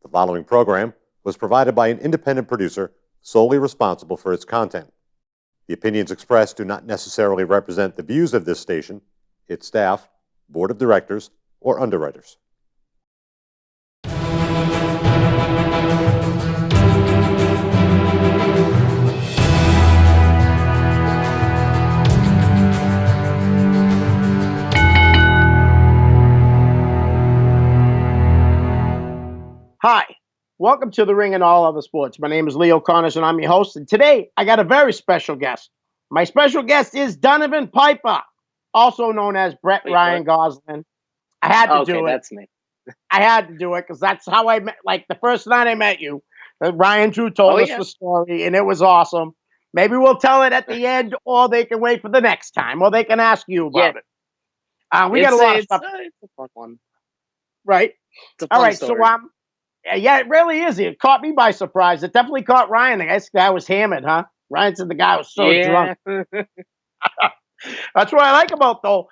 The following program was provided by an independent producer solely responsible for its content. The opinions expressed do not necessarily represent the views of this station, its staff, board of directors, or underwriters. Hi, welcome to The Ring and All Other Sports. My name is Leo Connors and I'm your host. And today I got a very special guest. My special guest is Donovan Piper, also known as Brett Ryan Gosselin. I had to do it. That's me. I had to do it because that's how I met. Like the first night I met you, Ryan Drew told us the story and it was awesome. Maybe we'll tell it at the end, or they can wait for the next time, or they can ask you about it. We got a lot of stuff. It's a fun one. Right. It's a fun story. So yeah, it really is. It caught me by surprise. It definitely caught Ryan. I guess the guy was hammered, huh? Ryan said the guy was so drunk. That's what I like about, though,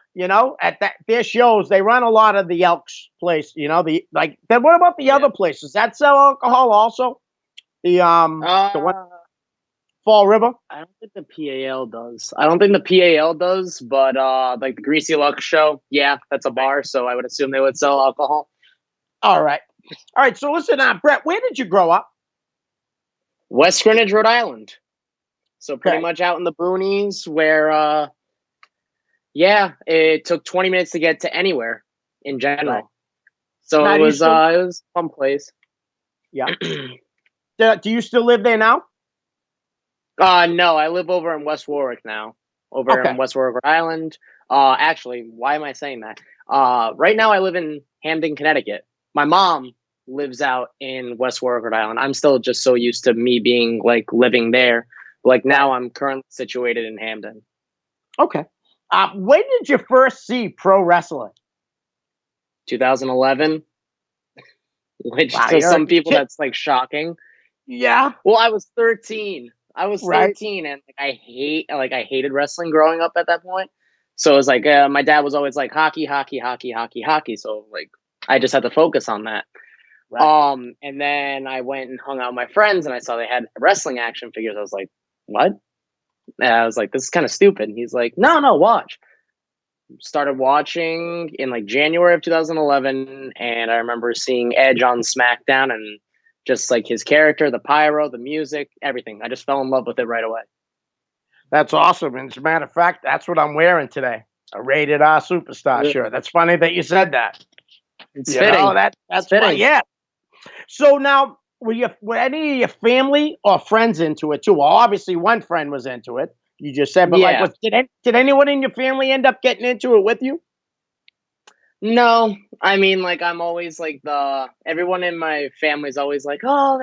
at their shows, they run a lot of the Elks place, then what about the other places? That sell alcohol also? The one, Fall River? I don't think the PAL does. But like the Greasy Luck show, that's a bar, so I would assume they would sell alcohol. All right. So listen, Brett, where did you grow up? West Greenwich, Rhode Island. So pretty much out in the boonies where, it took 20 minutes to get to anywhere in general. Right. So now, it was a fun place. Yeah. Do you still live there now? No, I live over in West Warwick now. In West Warwick, Rhode Island. Actually, why am I saying that? Right now I live in Hamden, Connecticut. My mom lives out in West Warwick, Rhode Island. I'm still just so used to me being like living there. Like now I'm currently situated in Hamden. Okay. When did you first see pro wrestling? 2011. Which to some people that's like shocking. Yeah. Well, I was 13. And I hated wrestling growing up at that point. So it was like my dad was always like hockey. So like I just had to focus on that. Right. And then I went and hung out with my friends and I saw they had wrestling action figures. I was like, what? And I was like, this is kind of stupid. And he's like, no, watch. Started watching in like January of 2011. And I remember seeing Edge on SmackDown and just like his character, the pyro, the music, everything. I just fell in love with it right away. That's awesome. And as a matter of fact, that's what I'm wearing today. A Rated R Superstar shirt. That's funny that you said that. It's fitting. That's fitting. Yeah. So now, were any of your family or friends into it too? Well, obviously one friend was into it. You just said, but did anyone in your family end up getting into it with you? No, I mean, like I'm always like everyone in my family's always like, oh,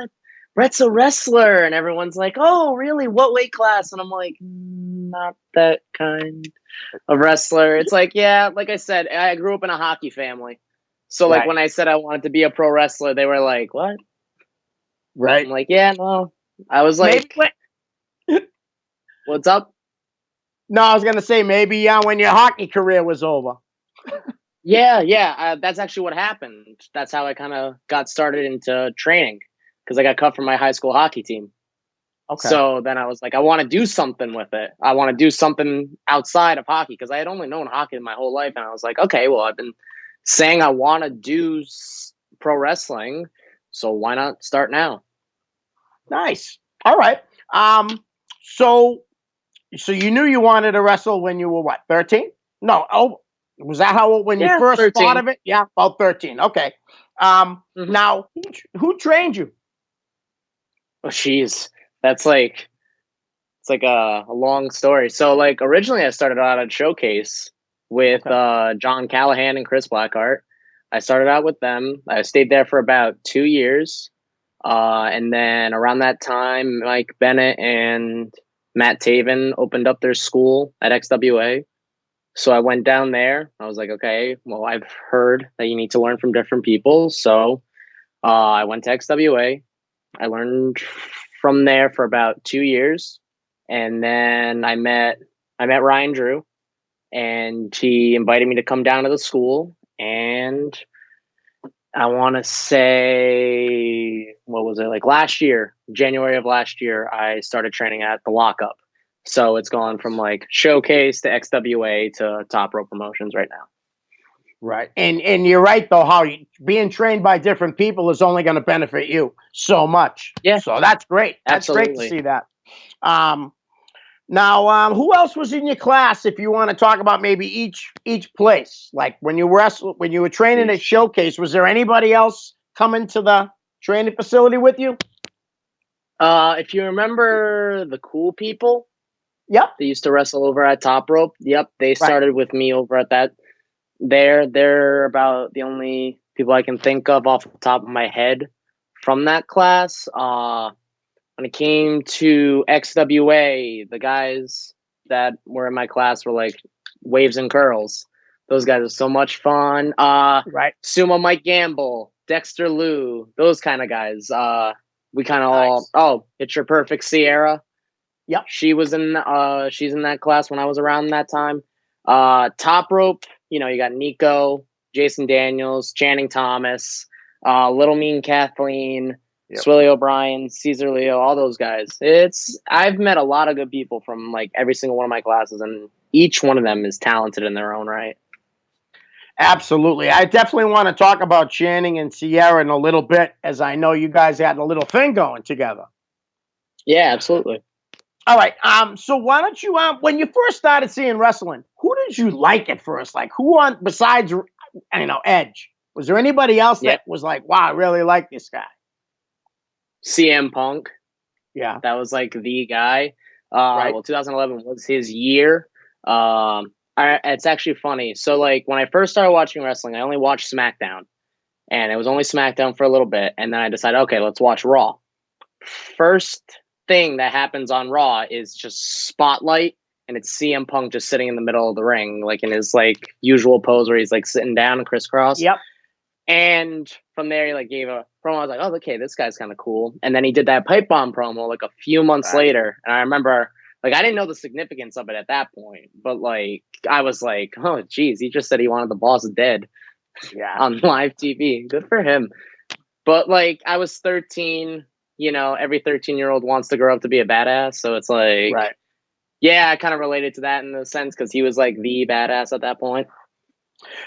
Brett's a wrestler, and everyone's like, oh, really? What weight class? And I'm like, not that kind of wrestler. It's like, like I said, I grew up in a hockey family. So, like, when I said I wanted to be a pro wrestler, they were like, what? Right. I'm like, no. I was like, what's up? No, I was going to say, maybe when your hockey career was over. That's actually what happened. That's how I kind of got started into training, because I got cut from my high school hockey team. Okay. So then I was like, I want to do something with it. I want to do something outside of hockey, because I had only known hockey my whole life. And I was like, okay, well, I've been saying I want to do pro wrestling, so why not start now? Nice. All right. So you knew you wanted to wrestle when you were what, 13? No. Oh, was that how when you first 13. thought of it? Yeah, about 13. Okay. Now who trained you? Oh, jeez, that's like it's like a long story. So like originally I started out at Showcase with John Callahan and Chris Blackheart. I started out with them. I stayed there for about 2 years. And then around that time, Mike Bennett and Matt Taven opened up their school at XWA. So I went down there. I was like, okay, well, I've heard that you need to learn from different people. So I went to XWA. I learned from there for about 2 years. And then I met Ryan Drew, and he invited me to come down to the school. And I want to say what was it, like last year, January of last year, I started training at the Lockup. So it's gone from like Showcase to XWA to Top Rope Promotions right now. Right. And you're right, though, how being trained by different people is only going to benefit you so much. Yeah. So that's great. That's great to Absolutely. see that. Now, who else was in your class? If you want to talk about maybe each place, like when you were training at Showcase, was there anybody else coming to the training facility with you? If you remember the Cool People, Yep. they used to wrestle over at Top Rope. Yep, they started with me over at that. They're about the only people I can think of off the top of my head from that class. When it came to XWA, the guys that were in my class were like Waves and Curls. Those guys are so much fun. Right. Sumo Mike Gamble, Dexter Lou, those kind of guys. We kind of all Picture Perfect Sierra. Yep. She's in that class when I was around that time. Top Rope, you got Nikko, Jason Daniels, Channing Thomas, Little Mean Kathleen, Swilly O'Brien, Caesar Leo, all those guys. I've met a lot of good people from like every single one of my classes, and each one of them is talented in their own right. Absolutely. I definitely want to talk about Channing and Sierra in a little bit, as I know you guys had a little thing going together. Yeah, absolutely. All right. So why don't you, when you first started seeing wrestling, who did you like at first? Like who besides, Edge? Was there anybody else that was like, wow, I really like this guy? CM Punk. Yeah. That was like the guy. Right. Well, 2011 was his year. It's actually funny. So like when I first started watching wrestling, I only watched SmackDown, and it was only SmackDown for a little bit. And then I decided, okay, let's watch Raw. First thing that happens on Raw is just spotlight, and it's CM Punk just sitting in the middle of the ring, like in his like usual pose where he's like sitting down and crisscross. Yep. And from there, he like gave a promo. I was like, oh, okay, this guy's kind of cool. And then he did that pipe bomb promo like a few months later. And I remember, like, I didn't know the significance of it at that point, but like, I was like, oh, geez, he just said he wanted the boss dead on live TV. Good for him. But like, I was 13. Every 13-year-old wants to grow up to be a badass. So it's like, yeah, I kind of related to that in the sense because he was like the badass at that point.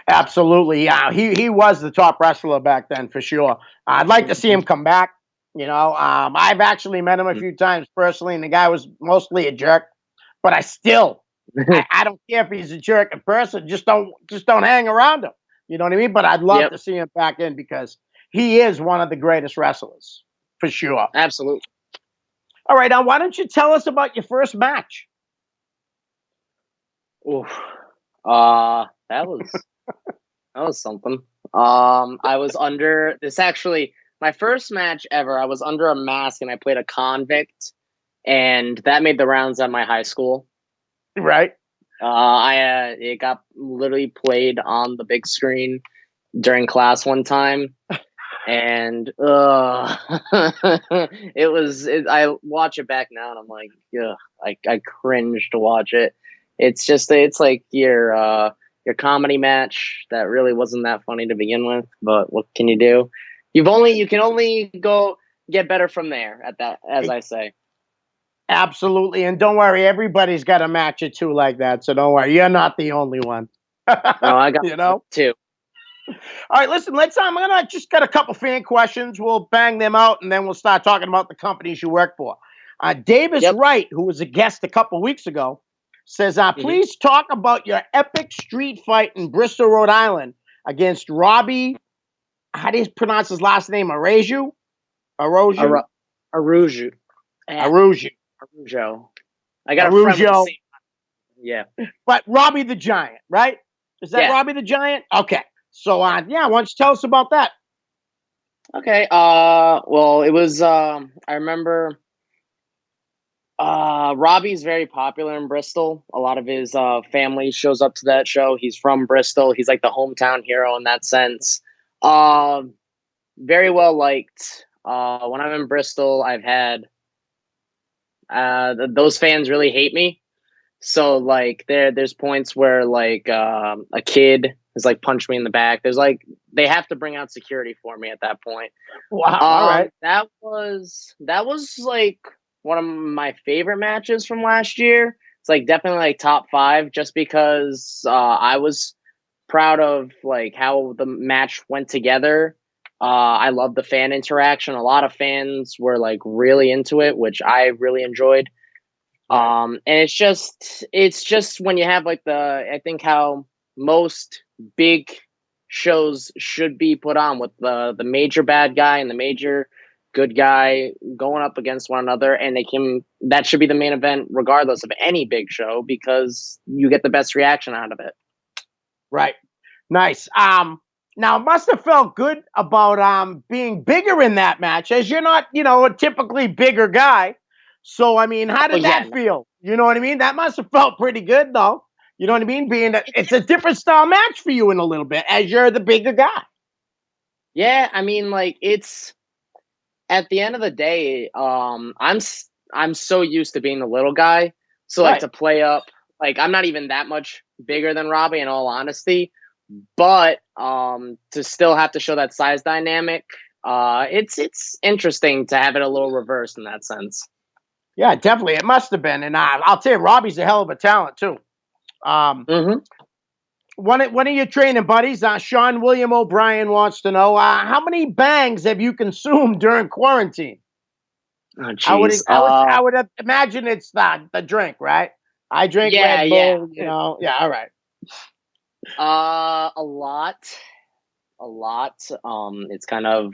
Absolutely. Yeah. He was the top wrestler back then for sure. I'd like to see him come back. I've actually met him a few times personally, and the guy was mostly a jerk, but I don't care if he's a jerk in person. Just don't hang around him. You know what I mean? But I'd love to see him back in because he is one of the greatest wrestlers for sure. Absolutely. All right. Now, why don't you tell us about your first match? Oof. That was something. I was under this actually my first match ever. I was under a mask and I played a convict, and that made the rounds at my high school. Right. It got literally played on the big screen during class one time, and I watch it back now and I'm like, I cringe to watch it. It's like your comedy match that really wasn't that funny to begin with, but what can you do? You can only go get better from there at that, as I say. Absolutely. And don't worry, everybody's got a match or two like that. So don't worry, you're not the only one. No, I got two. All right, listen, I'm gonna just got a couple fan questions. We'll bang them out and then we'll start talking about the companies you work for. Davis Wright, who was a guest a couple weeks ago, says, please talk about your epic street fight in Bristol, Rhode Island against Robbie. How do you pronounce his last name? Arujo. Arujo. I got a friend with the same. Yeah. But Robbie the Giant, right? Is that Robbie the Giant? Okay. So, why don't you tell us about that? Okay. Well, it was, I remember, Robbie's very popular in Bristol. A lot of his family shows up to that show. He's from Bristol. He's like the hometown hero in that sense. Very well liked. When I'm in Bristol, I've had those fans really hate me. So like there's points where like a kid Has like punched me in the back. There's like they have to bring out security for me at that point. Wow. All right. That was like one of my favorite matches from last year. It's like definitely like top 5, just because I was proud of like how the match went together. I love the fan interaction. A lot of fans were like really into it, which I really enjoyed. And it's just when you have like I think how most big shows should be put on, with the major bad guy and the major good guy going up against one another, and that should be the main event regardless of any big show, because you get the best reaction out of it. Right. Nice. Now it must have felt good about being bigger in that match, as you're not, a typically bigger guy. So I mean, how did that feel? You know what I mean? That must have felt pretty good, though. You know what I mean? Being that it's a different style match for you in a little bit, as you're the bigger guy. Yeah, I mean, like, it's at the end of the day, I'm so used to being the little guy, so like to play up, like I'm not even that much bigger than Robbie, in all honesty, but to still have to show that size dynamic, it's interesting to have it a little reversed in that sense. Yeah, definitely, it must have been, and I'll tell you, Robbie's a hell of a talent too. One of your training buddies, Sean William O'Brien, wants to know how many bangs have you consumed during quarantine? Oh, geez. I would imagine it's the drink, right? I drink Red Bull, Yeah, all right. A lot. It's kind of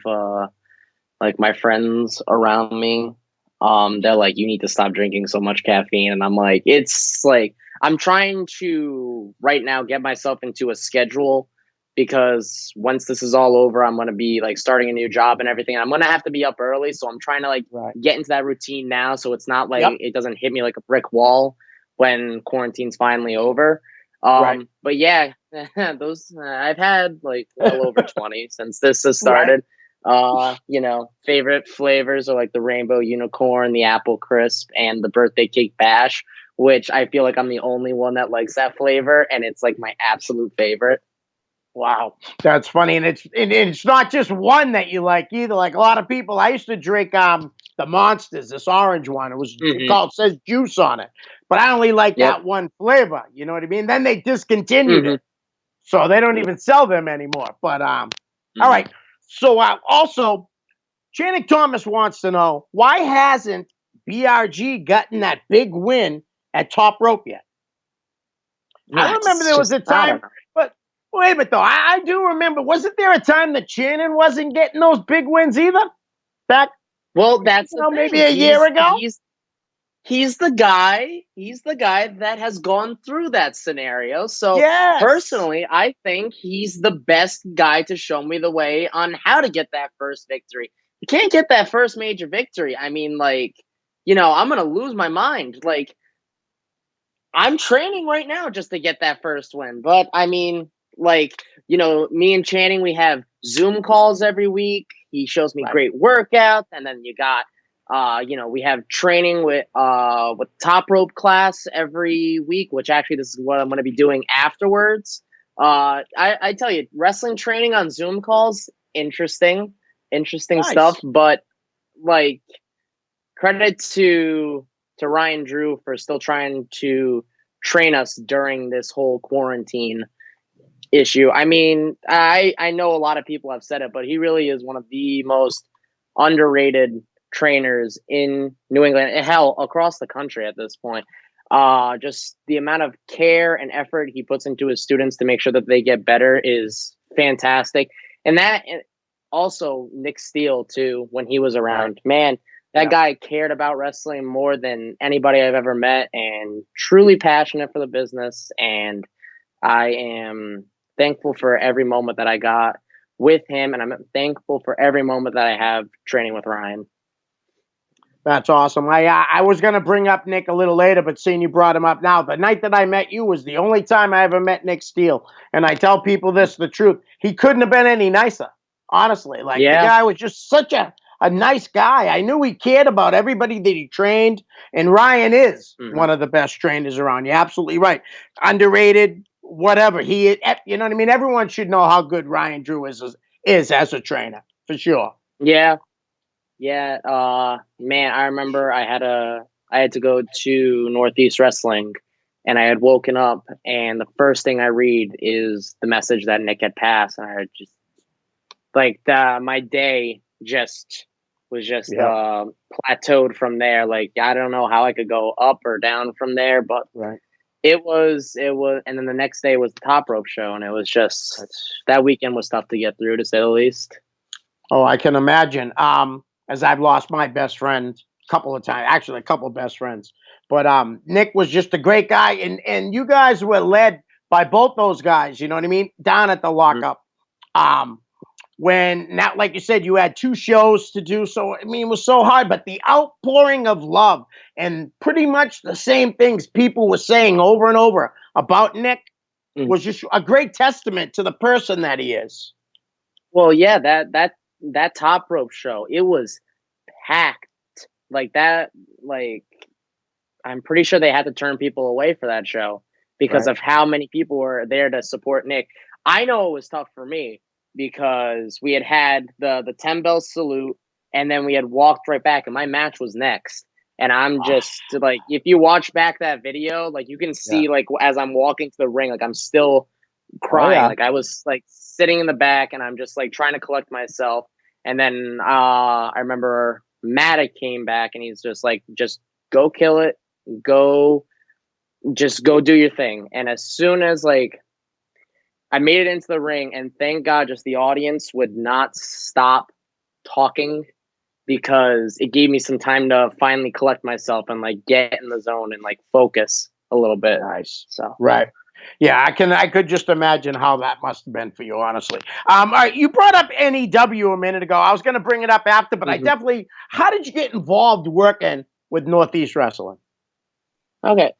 like my friends around me. They're like, you need to stop drinking so much caffeine, and I'm like, it's like I'm trying to right now get myself into a schedule, because once this is all over, I'm going to be like starting a new job and everything. I'm going to have to be up early. So I'm trying to like get into that routine now. So it's not like it doesn't hit me like a brick wall when quarantine's finally over. But yeah, those I've had like well over 20 since this has started. Favorite flavors are like the rainbow unicorn, the apple crisp, and the birthday cake bash, which I feel like I'm the only one that likes that flavor, and it's like my absolute favorite. Wow, that's funny, and it's not just one that you like either. Like a lot of people, I used to drink the Monsters, this orange one. It was called, says juice on it, but I only like that one flavor. You know what I mean? Then they discontinued it, so they don't even sell them anymore. But all right. So also, Channing Thomas wants to know, why hasn't BRG gotten that big win at Top Rope yet? I remember there was a time, but wait a minute though. I do remember. Wasn't there a time that Channing wasn't getting those big wins either? That's maybe a year ago. He's the guy. He's the guy that has gone through that scenario. So personally, I think he's the best guy to show me the way on how to get that first victory. You can't get that first major victory. I mean, like, I'm going to lose my mind. Like, I'm training right now just to get that first win. But I mean, like, me and Channing, we have Zoom calls every week. He shows me great workouts. And then you got, we have training with Top Rope class every week, which actually this is what I'm going to be doing afterwards. I tell you, wrestling training on Zoom calls, interesting stuff. But like, credit to Ryan Drew for still trying to train us during this whole quarantine issue. I mean, I know a lot of people have said it, but he really is one of the most underrated trainers in New England, and hell, across the country at this point. Just the amount of care and effort he puts into his students to make sure that they get better is fantastic. And that also Nick Steele too, when he was around, man, that guy cared about wrestling more than anybody I've ever met, and truly passionate for the business. And I am thankful for every moment that I got with him, and I'm thankful for every moment that I have training with Ryan. That's awesome. I was going to bring up Nick a little later, but seeing you brought him up now, the night that I met you was the only time I ever met Nick Steele. And I tell people this, the truth. He couldn't have been any nicer, honestly. Like, the guy was just such a nice guy. I knew he cared about everybody that he trained. And Ryan is one of the best trainers around. You're absolutely right. Underrated, whatever he, you know what I mean? Everyone should know how good Ryan Drew is as a trainer, for sure. Yeah. Man, I remember I had to go to Northeast Wrestling, and I had woken up, and the first thing I read is the message that Nick had passed, and I just my day was plateaued from there. Like, I don't know how I could go up or down from there, but Right. it was, and then the next day was the Top Rope show, and it was just, that weekend was tough to get through, to say the least. Oh, I can imagine. As I've lost my best friend a couple of times, actually a couple of best friends, but Nick was just a great guy, and you guys were led by both those guys. You know what I mean? Down at the lockup. When, now, like you said, you had 2 shows to do, so I mean, it was so hard, but the outpouring of love and pretty much the same things people were saying over and over about Nick was just a great testament to the person that he is. Well, yeah, that Top Rope show, it was packed like that. Like, I'm pretty sure they had to turn people away for that show because of how many people were there to support Nick. I know it was tough for me because we had the 10 bell salute, and then we had walked right back, and my match was next. And I'm just like, if you watch back that video, like, you can see, like, as I'm walking to the ring, like, I'm still crying. Like, I was like sitting in the back, and I'm just like trying to collect myself. And then I remember Matic came back, and he's just like, just go kill it, just go do your thing. And as soon as, like, I made it into the ring, and thank God just the audience would not stop talking, because it gave me some time to finally collect myself and, like, get in the zone and, like, focus a little bit. Nice. So right. Yeah, I could just imagine how that must have been for you, honestly. All right, you brought up NEW a minute ago. I was going to bring it up after, but I definitely, how did you get involved working with Northeast Wrestling? Okay.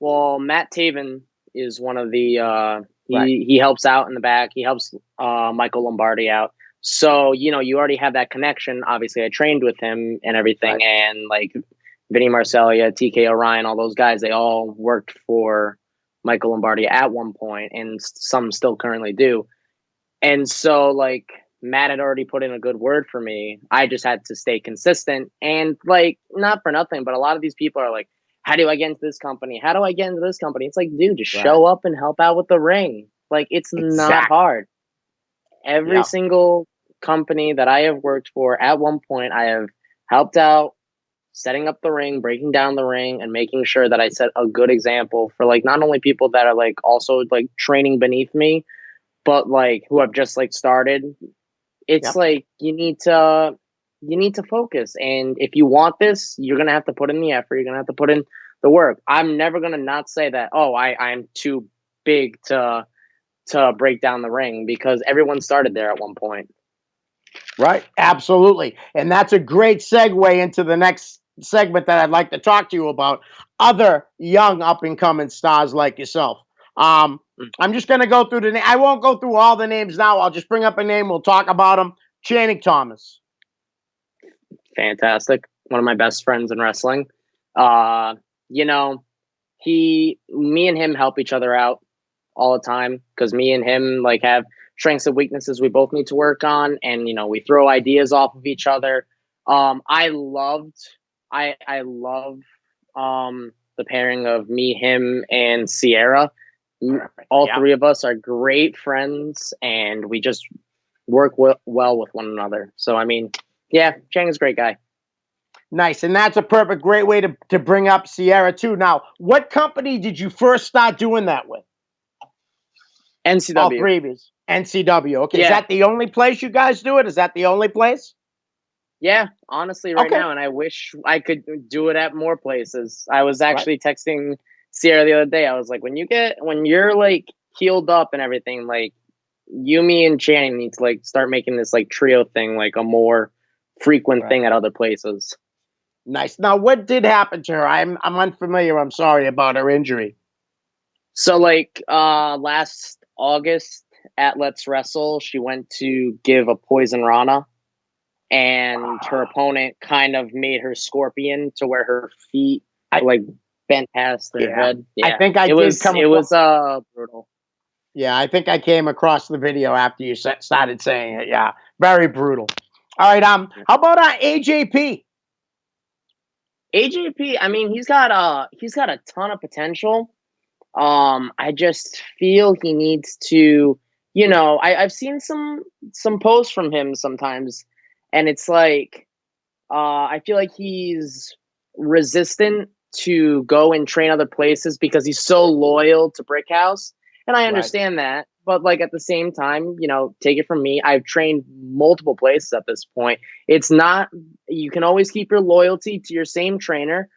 Well, Matt Taven is one of the, he helps out in the back. He helps Michael Lombardi out. So, you know, you already have that connection. Obviously, I trained with him and everything. And, like, Vinny Marcellia, TK Orion, all those guys, they all worked for Michael Lombardi at one point, and some still currently do. And so, like, Matt had already put in a good word for me. I just had to stay consistent. And, like, not for nothing, but a lot of these people are like, how do I get into this company? How do I get into this company? It's like, dude, just show up and help out with the ring. Like, it's not hard. Every single company that I have worked for at one point, I have helped out setting up the ring, breaking down the ring, and making sure that I set a good example for, like, not only people that are, like, also, like, training beneath me, but, like, who have just, like, started. It's like, you need to focus. And if you want this, you're going to have to put in the effort. You're going to have to put in the work. I'm never going to not say that, oh, I'm too big to break down the ring, because everyone started there at one point. Right. Absolutely. And that's a great segue into the next segment that I'd like to talk to you about, other young up and coming stars like yourself. I'm just going to go through the name. I won't go through all the names now. I'll just bring up a name. We'll talk about them. Channing Thomas. Fantastic. One of my best friends in wrestling. You know, me and him help each other out all the time, because me and him, like, have strengths and weaknesses we both need to work on, and, you know, we throw ideas off of each other. I love the pairing of me, him, and Sierra. All three of us are great friends, and we just work well with one another. So, I mean, yeah, Chang is a great guy. Nice. And that's a great way to bring up Sierra too. Now, what company did you first start doing that with? NCW. All three of you. NCW. Okay. Is that the only place you guys do it? Is that the only place? Yeah, honestly, right now. And I wish I could do it at more places. I was actually texting Sierra the other day. I was like, when you're, like, healed up and everything, like, you, me, and Channing need to, like, start making this, like, trio thing, like, a more frequent thing at other places. Nice. Now, what did happen to her? I'm unfamiliar. I'm sorry about her injury. So, like, last August at Let's Wrestle, she went to give a Poison Rana, and her opponent kind of made her scorpion to where her feet, like, bent past their head. Yeah, I think I it did was come it across. was brutal. Yeah, I think I came across the video after you started saying it. Yeah, very brutal. All right, how about AJP? AJP, I mean, he's got a ton of potential. I just feel he needs to, I've seen some posts from him sometimes, and it's like, I feel like he's resistant to go and train other places because he's so loyal to Brick House, and I Right. understand that. But like at the same time, take it from me, I've trained multiple places at this point. It's not, you can always keep your loyalty to your same trainer,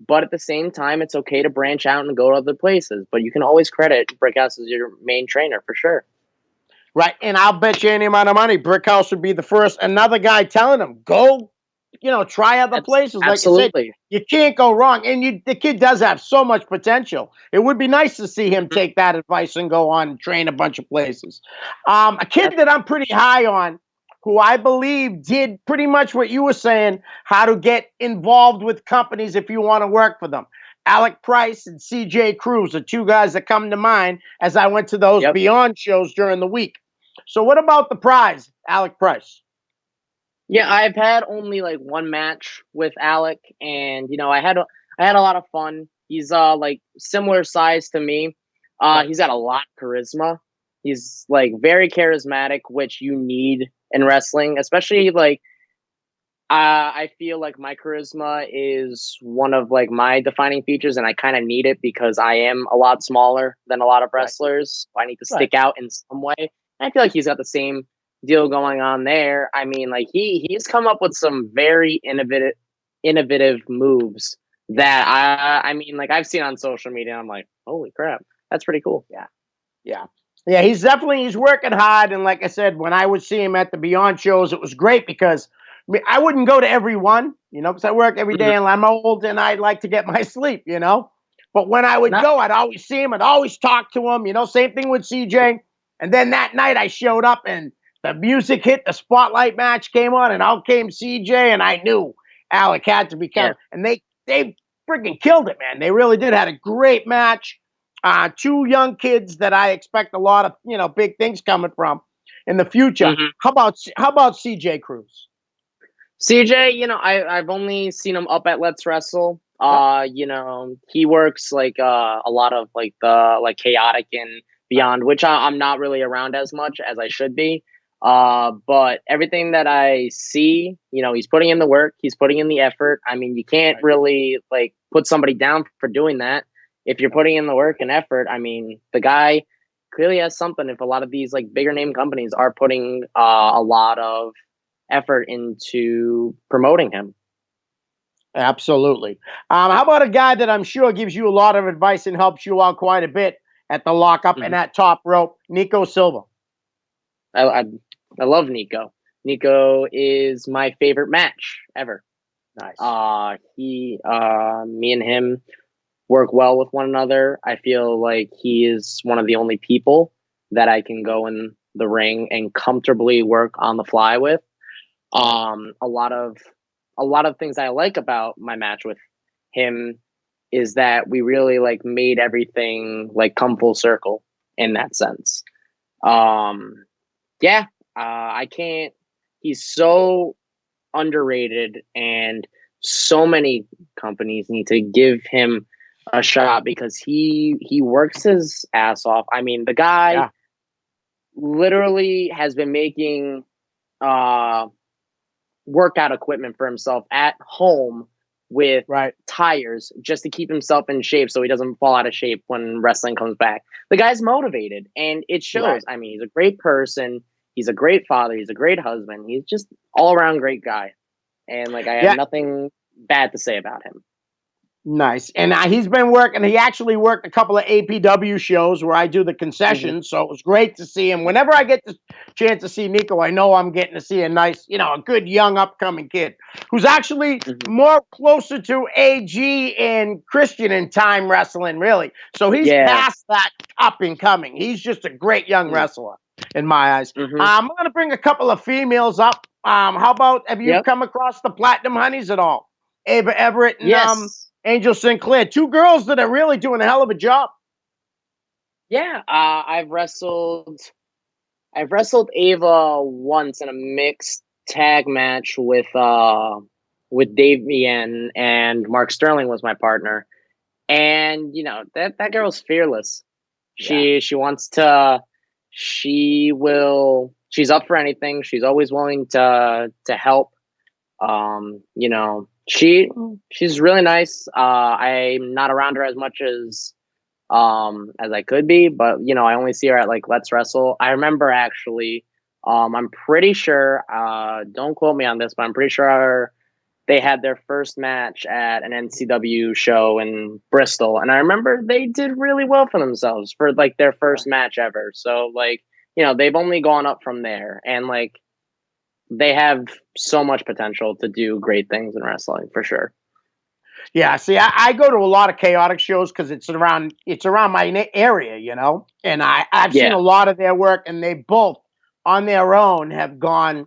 but at the same time, it's okay to branch out and go to other places. But you can always credit Brickhouse as your main trainer for sure. Right, and I'll bet you any amount of money, Brickhouse would be the first. Another guy telling him, go, try other places. Like you said, Absolutely. you can't go wrong. And the kid does have so much potential. It would be nice to see him take that advice and go on and train a bunch of places. A kid that I'm pretty high on, who I believe did pretty much what you were saying, how to get involved with companies if you want to work for them. Alec Price and CJ Cruz are two guys that come to mind as I went to those Beyond shows during the week. So what about the prize, Alec Price? Yeah, I've had only like one match with Alec, and I had a lot of fun. He's like similar size to me. He's got a lot of charisma. He's like very charismatic, which you need in wrestling, especially like I feel like my charisma is one of like my defining features, and I kind of need it because I am a lot smaller than a lot of wrestlers. So I need to stick out in some way. And I feel like he's got the same deal going on there. I mean, like he's come up with some very innovative moves that I mean, like I've seen on social media. I'm like, holy crap, that's pretty cool. Yeah. He's working hard, and like I said, when I would see him at the Beyond shows, it was great because I wouldn't go to every one, because I work every day and I'm old and I like to get my sleep, But when I would go, I'd always see him, I'd always talk to him, same thing with CJ. And then that night I showed up and the music hit, the spotlight match came on, and out came CJ, and I knew Alec had to be coming. And they freaking killed it, man. They really did. Had a great match. Two young kids that I expect a lot of, big things coming from in the future. How about CJ Cruz? CJ, I've only seen him up at Let's Wrestle. He works like a lot of like the like chaotic and beyond, which I'm not really around as much as I should be. But everything that I see, he's putting in the work, he's putting in the effort. I mean, you can't really like put somebody down for doing that. If you're putting in the work and effort, I mean, the guy clearly has something. If a lot of these like bigger name companies are putting a lot of effort into promoting him. Absolutely. How about a guy that I'm sure gives you a lot of advice and helps you out quite a bit at the lockup and that top rope, Nikko Silva? I love Nikko. Nikko is my favorite match ever. Nice. Me and him work well with one another. I feel like he is one of the only people that I can go in the ring and comfortably work on the fly with. A lot of things I like about my match with him is that we really like made everything like come full circle in that sense. I can't. He's so underrated, and so many companies need to give him a shot because he works his ass off. I mean, the guy literally has been making workout equipment for himself at home with tires just to keep himself in shape so he doesn't fall out of shape when wrestling comes back. The guy's motivated, and it shows. I mean, he's a great person. He's a great father. He's a great husband. He's just all around great guy. And like, I have nothing bad to say about him. Nice. And he's been working. He actually worked a couple of APW shows where I do the concessions. So it was great to see him. Whenever I get the chance to see Nikko, I know I'm getting to see a nice, a good young upcoming kid who's actually more closer to AG and Christian in time wrestling, really. So he's past that up and coming. He's just a great young wrestler in my eyes. I'm going to bring a couple of females up. How about, have you come across the Platinum Honeys at all? Ava Everett and Angel Sinclair. Two girls that are really doing a hell of a job. Yeah, I've wrestled Ava once in a mixed tag match with Davey and Mark Sterling was my partner. And that girl's fearless. She wants to she's up for anything. She's always willing to help. She's really nice. I'm not around her as much as I could be, but I only see her at like Let's Wrestle. I remember actually, I'm pretty sure, don't quote me on this, but I'm pretty sure they had their first match at an NCW show in Bristol, and I remember they did really well for themselves for like their first match ever. So like, they've only gone up from there, and like they have so much potential to do great things in wrestling for sure. Yeah, see, I go to a lot of chaotic shows because it's around my area, and I've seen a lot of their work, and they both on their own have gone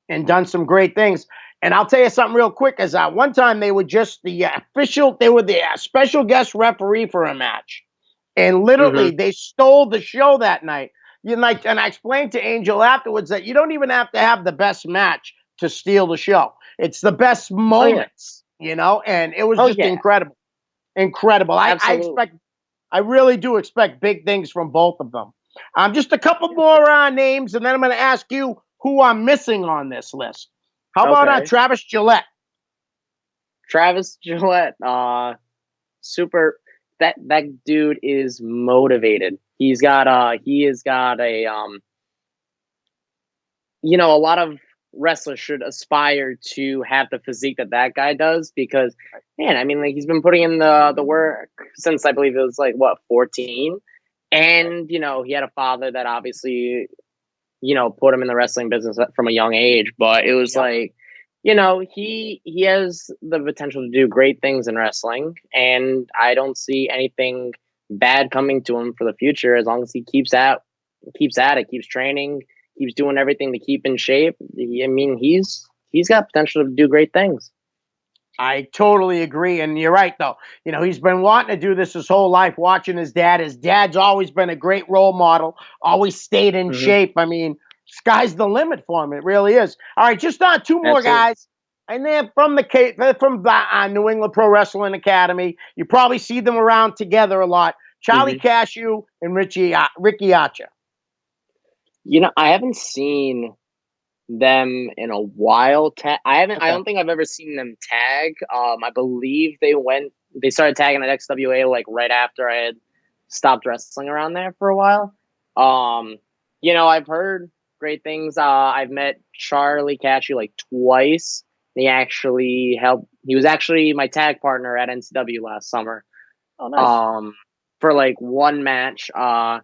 and done some great things. And I'll tell you something real quick, is one time they were just the special guest referee for a match, and literally they stole the show that night. And I explained to Angel afterwards that you don't even have to have the best match to steal the show. It's the best moments, and it was just incredible. Incredible. I really do expect big things from both of them. Just a couple more names, and then I'm going to ask you who I'm missing on this list. How about Travis Gillette? Travis Gillette, super. That dude is motivated. He has got a lot of wrestlers should aspire to have the physique that guy does, because man, I mean, like, he's been putting in the work since I believe it was like 14, and he had a father that obviously put him in the wrestling business from a young age, but it was like, he has the potential to do great things in wrestling, and I don't see anything bad coming to him for the future as long as he keeps at it, keeps training, keeps doing everything to keep in shape. I mean, he's got potential to do great things. I totally agree, and you're right, though. He's been wanting to do this his whole life, watching his dad. His dad's always been a great role model, always stayed in shape. I mean, sky's the limit for him. It really is. All right, just two more guys, and they're from the New England Pro Wrestling Academy. You probably see them around together a lot. Charlie Cashew and Ricky Archer. I haven't seen them in a while. I don't think I've ever seen them tag. I believe they started tagging at XWA like right after I had stopped wrestling around there for a while. I've heard great things. I've met Charlie Cashew like twice. He was actually my tag partner at NCW last summer. Oh, nice. For like one match. And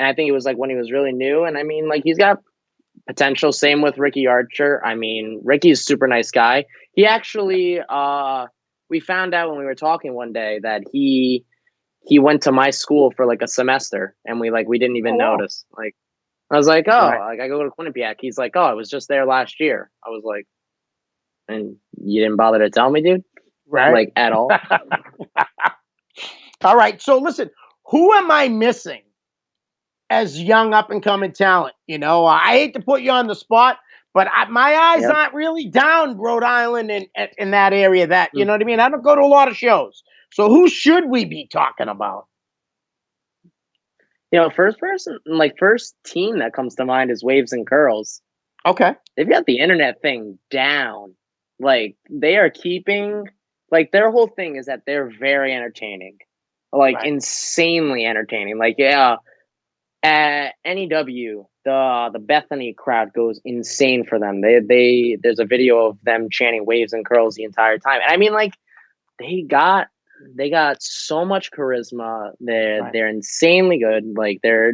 I think it was like when he was really new. And I mean, like, he's got potential. Same with Ricky Archer. I mean, Ricky's a super nice guy. He actually, we found out when we were talking one day that he went to my school for like a semester, and we didn't even notice. Like, I was like, like, I go to Quinnipiac. He's like, I was just there last year. I was like, and you didn't bother to tell me, dude? Right. Like, at all. All right. So listen, who am I missing as young up and coming talent? I hate to put you on the spot, but my eyes aren't really down Rhode Island and in that area. You know what I mean? I don't go to a lot of shows. So who should we be talking about? First team that comes to mind is Waves and Curls. Okay. They've got the internet thing down. Like, they are keeping, like, their whole thing is that they're very entertaining. Like, insanely entertaining. Like, at NEW, the Bethany crowd goes insane for them. There's a video of them chanting Waves and Curls the entire time. And I mean, like, they got so much charisma. They're insanely good. Like, their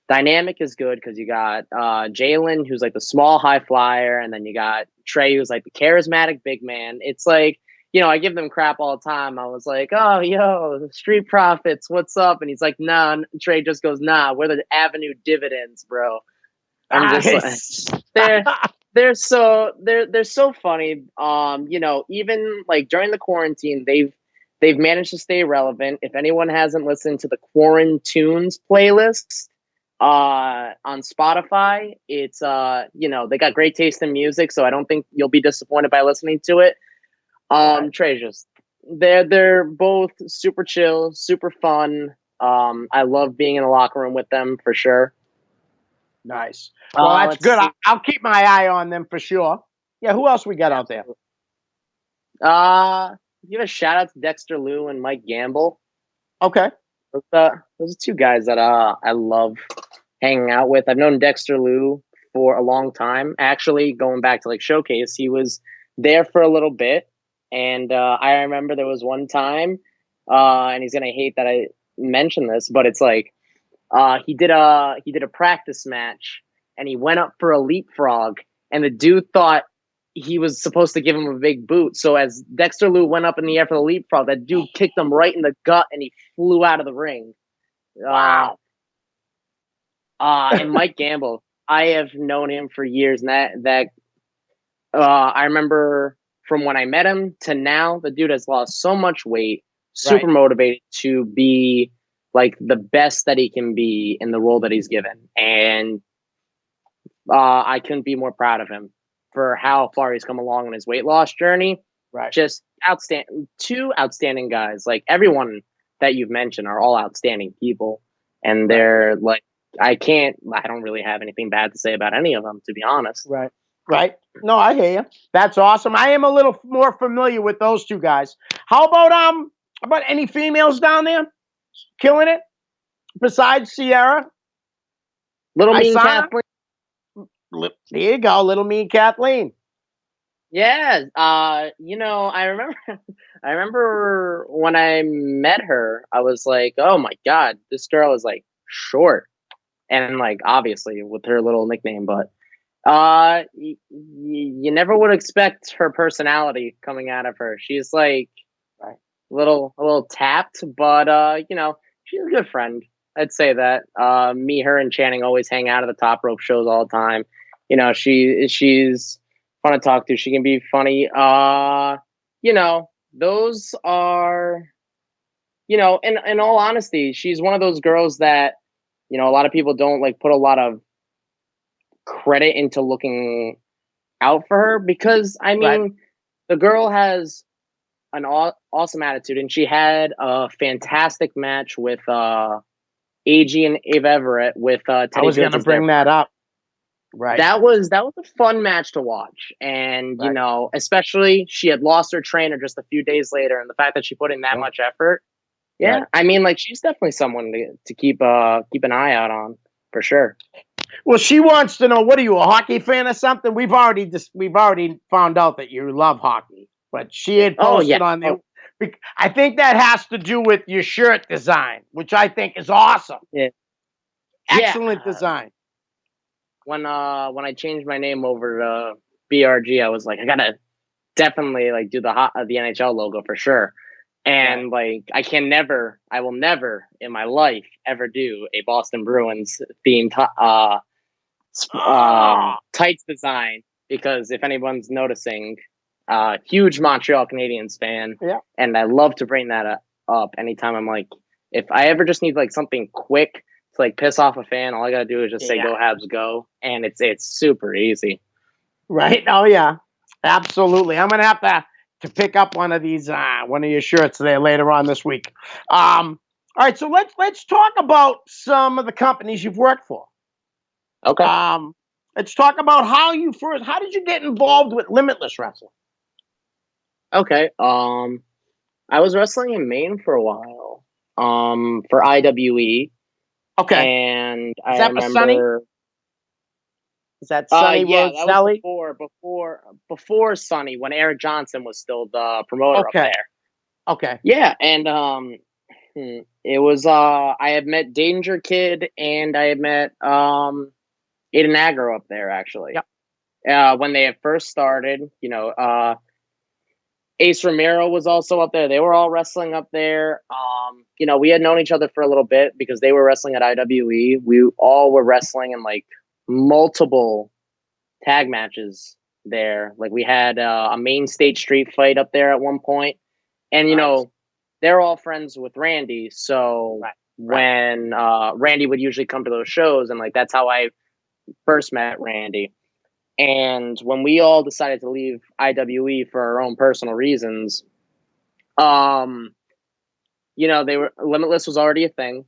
dynamic is good because you got Jalen, who's like the small high flyer, and then you got Trey, who's like the charismatic big man. It's like, I give them crap all the time. I was like, oh, yo, Street Profits, what's up? And he's like, nah. Trey just goes, nah, we're the Avenue Dividends, bro. I'm just like, they're so funny. Even like during the quarantine, they've managed to stay relevant. If anyone hasn't listened to the Quarantunes playlist on Spotify, it's they got great taste in music, so I don't think you'll be disappointed by listening to it. Treasures. They're both super chill, super fun. I love being in the locker room with them for sure. Nice. Well, that's good. I'll keep my eye on them for sure. Yeah, who else we got out there? Give a shout out to Dexter Lou and Mike Gamble. Okay. Those are two guys that I love hanging out with. I've known Dexter Lou for a long time. Actually, going back to like Showcase, he was there for a little bit. And I remember there was one time, and he's gonna hate that I mentioned this, but it's like he did a practice match, and he went up for a leapfrog, and the dude thought he was supposed to give him a big boot. So as Dexter Lou went up in the air for the leapfrog, that dude kicked him right in the gut, and he flew out of the ring. Wow. And Mike Gamble, I have known him for years, and I remember. From when I met him to now, the dude has lost so much weight, super motivated to be like the best that he can be in the role that he's given. And I couldn't be more proud of him for how far he's come along in his weight loss journey. Right. Just outstanding. Two outstanding guys. Like everyone that you've mentioned are all outstanding people. And they're like, I don't really have anything bad to say about any of them, to be honest. Right. Right. No, I hear you. That's awesome. I am a little more familiar with those two guys. How about any females down there killing it besides Sierra? Little Mean Kathleen. There you go, Little Mean Kathleen. Yeah. I remember when I met her, I was like, oh my God, this girl is like short. And like obviously with her little nickname, but you never would expect her personality coming out of her. She's like a little tapped, but she's a good friend. I'd say that. Me, her, and Channing always hang out at the Top Rope shows all the time. She's fun to talk to. She can be funny. Those are, in all honesty, she's one of those girls that, a lot of people don't like put a lot of credit into looking out for her because the girl has an awesome attitude, and she had a fantastic match with AG and Ava Everett with Teddy. I was going to bring that up. Right. That was a fun match to watch, and especially she had lost her trainer just a few days later, and the fact that she put in that much effort. Yeah, I mean, like she's definitely someone to keep an eye out on for sure. Well, she wants to know, what are you, a hockey fan or something? We've already found out that you love hockey, but she had posted on there. I think that has to do with your shirt design, which I think is awesome. Yeah, excellent design. When I changed my name over to BRG, I was like, I gotta definitely like do the NHL logo for sure. And like I will never in my life ever do a Boston Bruins themed tights design, because if anyone's noticing, huge Montreal Canadiens fan, and I love to bring that up anytime. I'm like, if I ever just need like something quick to like piss off a fan, all I gotta do is just say "Go Habs, go," and it's super easy. Right? Oh yeah, absolutely. I'm gonna have to pick up one of these, one of your shirts there later on this week. All right, so let's talk about some of the companies you've worked for. Okay. Let's talk about how did you get involved with Limitless Wrestling? Okay. I was wrestling in Maine for a while. For IWE. Okay. And I remember. Sunny? Is that Sunny Roselli? That was before Sunny, when Eric Johnson was still the promoter up there. Okay. Yeah, and it was I had met Danger Kid, and I had met Aiden Agro up there actually. Yeah. When they had first started, Ace Romero was also up there. They were all wrestling up there. We had known each other for a little bit because they were wrestling at IWE. We all were wrestling in like multiple tag matches there. Like we had a main state street fight up there at one point, and they're all friends with Randy. So when Randy would usually come to those shows, and like that's how I first met Randy. And when we all decided to leave IWE for our own personal reasons, they were Limitless was already a thing.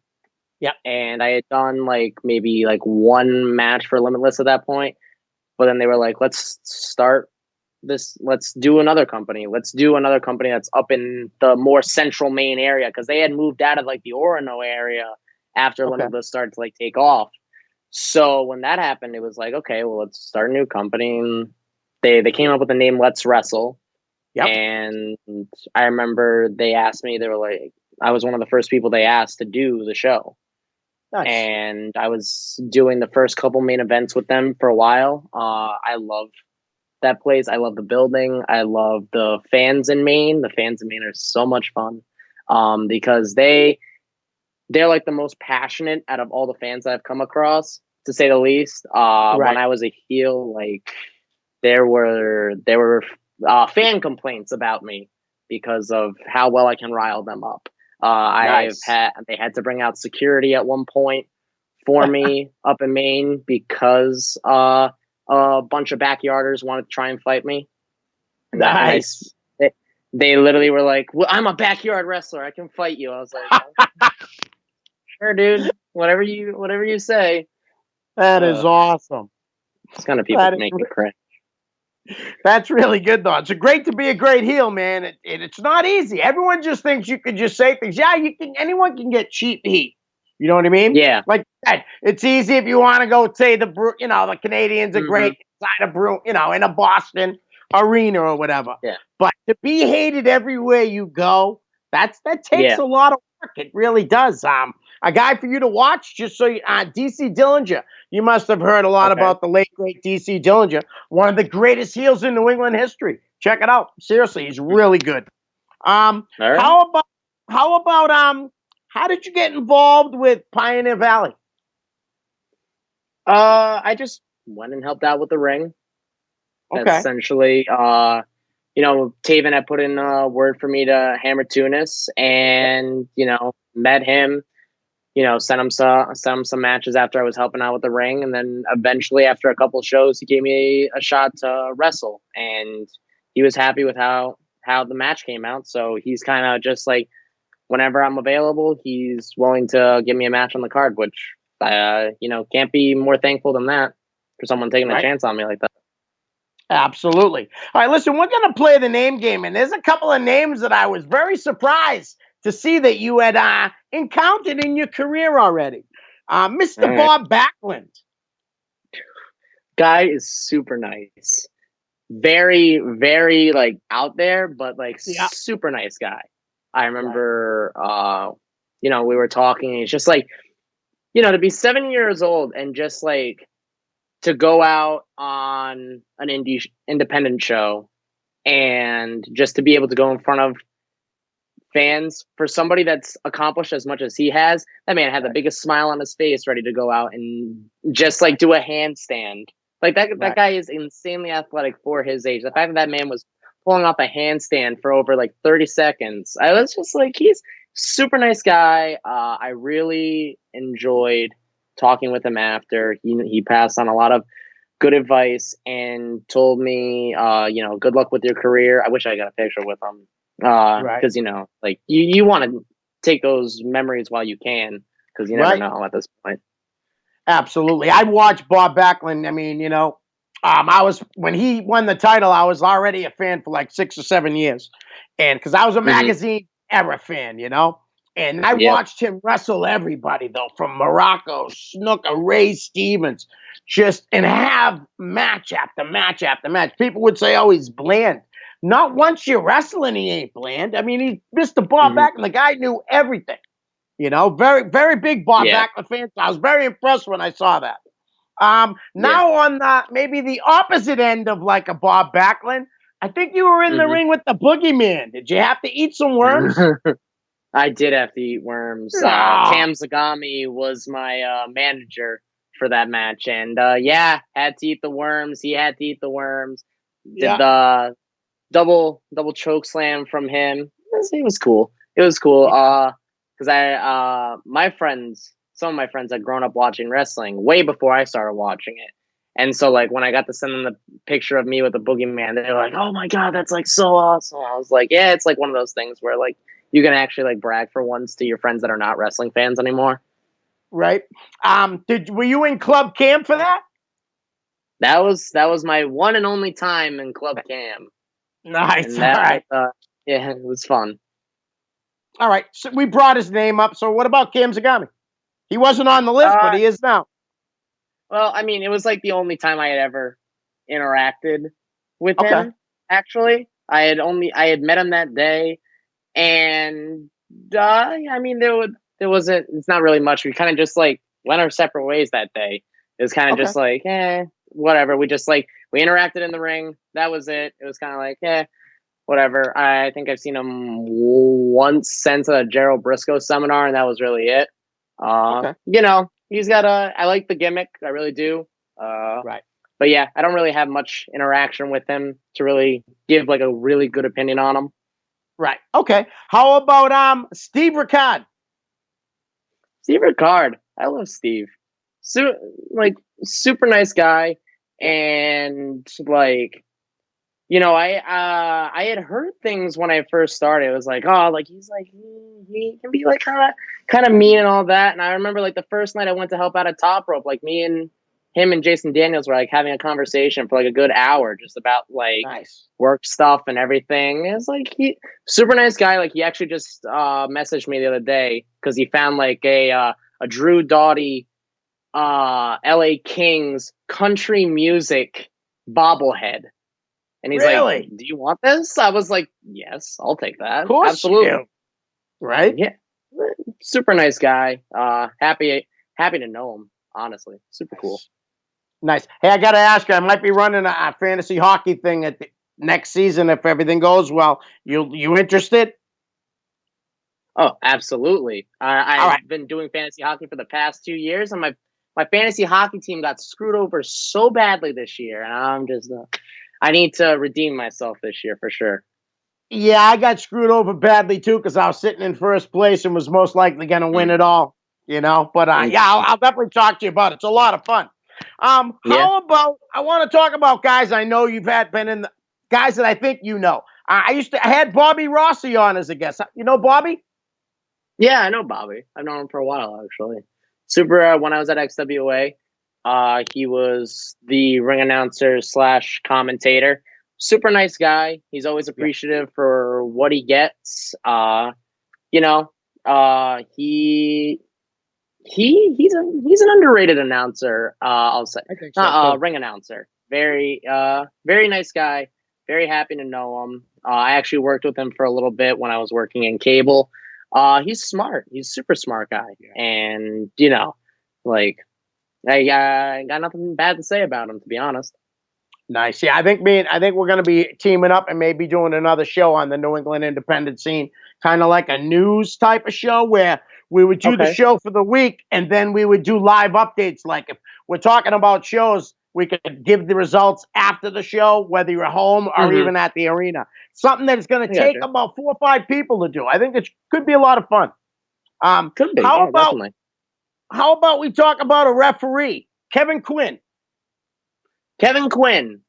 Yeah. And I had done like maybe like one match for Limitless at that point. But then they were like, let's do another company. Let's do another company that's up in the more central Maine area, because they had moved out of like the Orono area after Limitless started to like take off. So when that happened, it was like, okay, well, let's start a new company. And they came up with the name Let's Wrestle. Yep. And I remember they asked me, they were like, I was one of the first people they asked to do the show. Nice. And I was doing the first couple main events with them for a while. I love that place. I love the building. I love the fans in Maine. The fans in Maine are so much fun because they're like the most passionate out of all the fans I've come across, to say the least. When I was a heel, like there were fan complaints about me because of how well I can rile them up. Nice. They had to bring out security at one point for me up in Maine because a bunch of backyarders wanted to try and fight me. Nice. They literally were like, well, I'm a backyard wrestler, I can fight you. I was like, well, sure, dude, whatever you say. That is awesome. It's kind of people make me cringe. That's really good, though. It's great to be a great heel, man. It's not easy. Everyone just thinks you can just say things. Yeah, anyone can get cheap heat. You know what I mean? Yeah. Like that. It's easy if you want to go say the Canadians are great inside in a Boston arena or whatever. Yeah. But to be hated everywhere you go, that takes a lot of work. It really does. A guy for you to watch, just so you, DC Dillinger. You must have heard a lot about the late great DC Dillinger, one of the greatest heels in New England history. Check it out. Seriously, he's really good. Right. How about how did you get involved with Pioneer Valley? I just went and helped out with the ring. Okay. Essentially, Taven had put in a word for me to Hammer Tunis, and met him. Sent him some matches after I was helping out with the ring, and then eventually, after a couple of shows, he gave me a shot to wrestle, and he was happy with how the match came out. So he's kind of just like, whenever I'm available, he's willing to give me a match on the card, which can't be more thankful than that for someone taking a chance on me like that. Absolutely. All right, listen, we're going to play the name game, and there's a couple of names that I was very surprised to see that you had encountered in your career already. Mr. Bob Backlund. Guy is super nice. Very, very, like, out there, but, like, super nice guy. I remember, we were talking, and he's just, like, to be 7 years old and just, like, to go out on an independent show and just to be able to go in front of fans, for somebody that's accomplished as much as he has, that man had the biggest smile on his face, ready to go out and just like do a handstand. Like that guy is insanely athletic for his age. The fact that man was pulling off a handstand for over like 30 seconds, I was just like, he's super nice guy. I really enjoyed talking with him after. He passed on a lot of good advice and told me, good luck with your career. I wish I got a picture with him. Because like you want to take those memories while you can, because you never know at this point. Absolutely. I watched Bob Backlund. I mean, I was, when he won the title, I was already a fan for like 6 or 7 years, and because I was a magazine era fan, and I watched him wrestle everybody though, from Morocco, Snooker, Ray Stevens, and have match after match after match. People would say, "Oh, he's bland." Not once you're wrestling, he ain't bland. I mean, he's Mr. Bob Backlund. The guy knew everything. Very, very big Bob Backlund fan. So I was very impressed when I saw that. Now on maybe the opposite end of like a Bob Backlund, I think you were in the ring with the Boogeyman. Did you have to eat some worms? I did have to eat worms. Tam Zagami was my manager for that match, and had to eat the worms. He had to eat the worms. Did the double choke slam from him. It was cool. It was cool. Because some of my friends had grown up watching wrestling way before I started watching it. And so, like, when I got to send them the picture of me with the boogeyman, they were like, "Oh my god, that's like so awesome!" I was like, "Yeah, it's like one of those things where like you can actually like brag for once to your friends that are not wrestling fans anymore." Right. Were you in club camp for that? That was my one and only time in Club Cam, Nice. and All that right. yeah, it was fun. All right. So we brought his name up. So what about Cam Zagami? He wasn't on the list, but he is now. Well, I mean, it was like the only time I had ever interacted with him. Actually, I had met him that day, and I mean, there wasn't. It's not really much. We kind of just like went our separate ways that day. It was kind of just like, whatever. We just like we interacted in the ring. That was it. It was kind of like, whatever. I think I've seen him once since a Gerald Briscoe seminar, and that was really it. You know, he's got I like the gimmick. I really do. Right. But yeah, I don't really have much interaction with him to really give like a really good opinion on him. Right. Okay. How about Steve Ricard? Steve Ricard. I love Steve. Super nice guy, and like, you know, I had heard things when I first started. It was like, oh, like he's like he can be like kind of mean and all that. And I remember like the first night I went to help out at Top Rope, like me and him and Jason Daniels were like having a conversation for like a good hour just about like work stuff and everything. It was like he super nice guy. Like he actually just messaged me the other day because he found like a Drew Doughty LA Kings country music bobblehead. And he's like, "Do you want this?" I was like, "Yes, I'll take that." Of course, absolutely. Right? Yeah, super nice guy. Happy to know him. Honestly, super cool. Nice. Hey, I got to ask you. I might be running a fantasy hockey thing at the next season if everything goes well. You interested? Oh, absolutely. I've been doing fantasy hockey for the past 2 years, and my fantasy hockey team got screwed over so badly this year, and I'm just. I need to redeem myself this year for sure. Yeah, I got screwed over badly too because I was sitting in first place and was most likely going to win it all, you know. But I'll definitely talk to you about it. It's a lot of fun. How about I want to talk about guys I know you've been in the guys that I think you know. I had Bobby Rossi on as a guest. You know Bobby? Yeah, I know Bobby. I've known him for a while actually. Super when I was at XWA. He was the ring announcer / commentator. Super nice guy. He's always appreciative for what he gets. You know, he's an underrated announcer. I'll say, I think so, ring announcer. Very nice guy. Very happy to know him. I actually worked with him for a little bit when I was working in cable. He's smart. He's a super smart guy, and you know, like. I got nothing bad to say about him, to be honest. Nice. Yeah, I think we're going to be teaming up and maybe doing another show on the New England independent scene, kind of like a news type of show where we would do the show for the week and then we would do live updates. Like if we're talking about shows, we could give the results after the show, whether you're at home or even at the arena. Something that is going to take about 4 or 5 people to do. I think it could be a lot of fun. Could be. Definitely. How about we talk about a referee, Kevin Quinn? Kevin Quinn.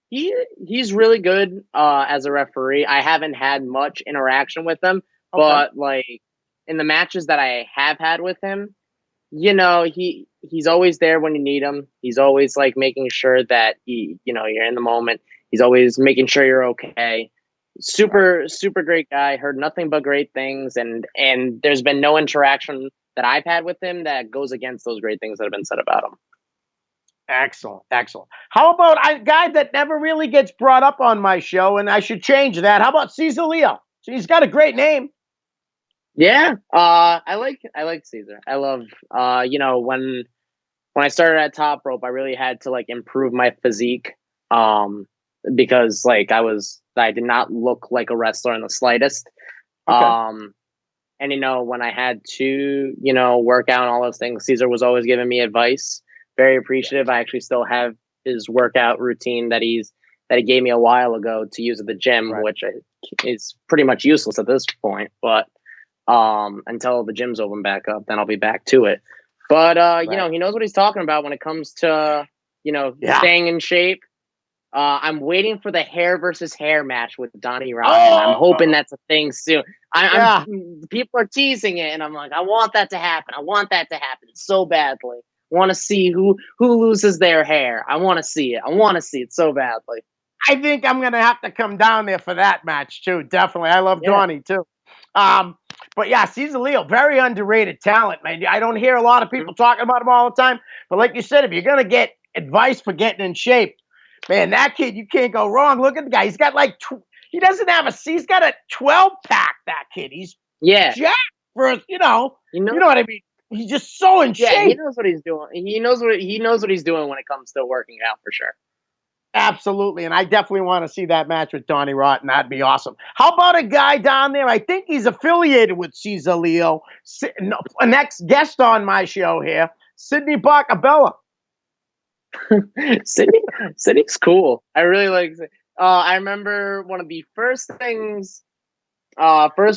He's really good as a referee. I haven't had much interaction with him, but like in the matches that I have had with him, you know, he's always there when you need him. He's always like making sure that you're in the moment. He's always making sure you're okay. Super great guy. Heard nothing but great things, and there's been no interaction that I've had with him that goes against those great things that have been said about him. Excellent. How about a guy that never really gets brought up on my show, and I should change that? How about Cesar Leo? He's got a great name. Yeah, I like Cesar. I love, when I started at Top Rope, I really had to like improve my physique, because like I did not look like a wrestler in the slightest. And, when I had to, work out and all those things, Cesar was always giving me advice. Very appreciative. I actually still have his workout routine that he gave me a while ago to use at the gym, which is pretty much useless at this point. But until the gyms open back up, then I'll be back to it. But you know, he knows what he's talking about when it comes to staying in shape. I'm waiting for the hair versus hair match with Donnie Rotten. I'm hoping that's a thing soon. People are teasing it, and I'm like, I want that to happen. I want that to happen so badly. I want to see who loses their hair. I want to see it. I want to see it so badly. I think I'm gonna have to come down there for that match too. Definitely, I love Donnie too. But yeah, Cesar Leo, very underrated talent, man. I don't hear a lot of people talking about him all the time. But like you said, if you're gonna get advice for getting in shape, man, that kid, you can't go wrong. Look at the guy. He's got like, he doesn't have he's got a 12-pack, that kid. He's jacked for, you know what I mean? He's just so in shape. Yeah, he knows what he's doing. He knows what he's doing when it comes to working out, for sure. Absolutely. And I definitely want to see that match with Donnie Rotten. That'd be awesome. How about a guy down there? I think he's affiliated with Cesar Leo. Next guest on my show here, Sidney Bacabella. Sidney's cool. I really like. I remember one of the first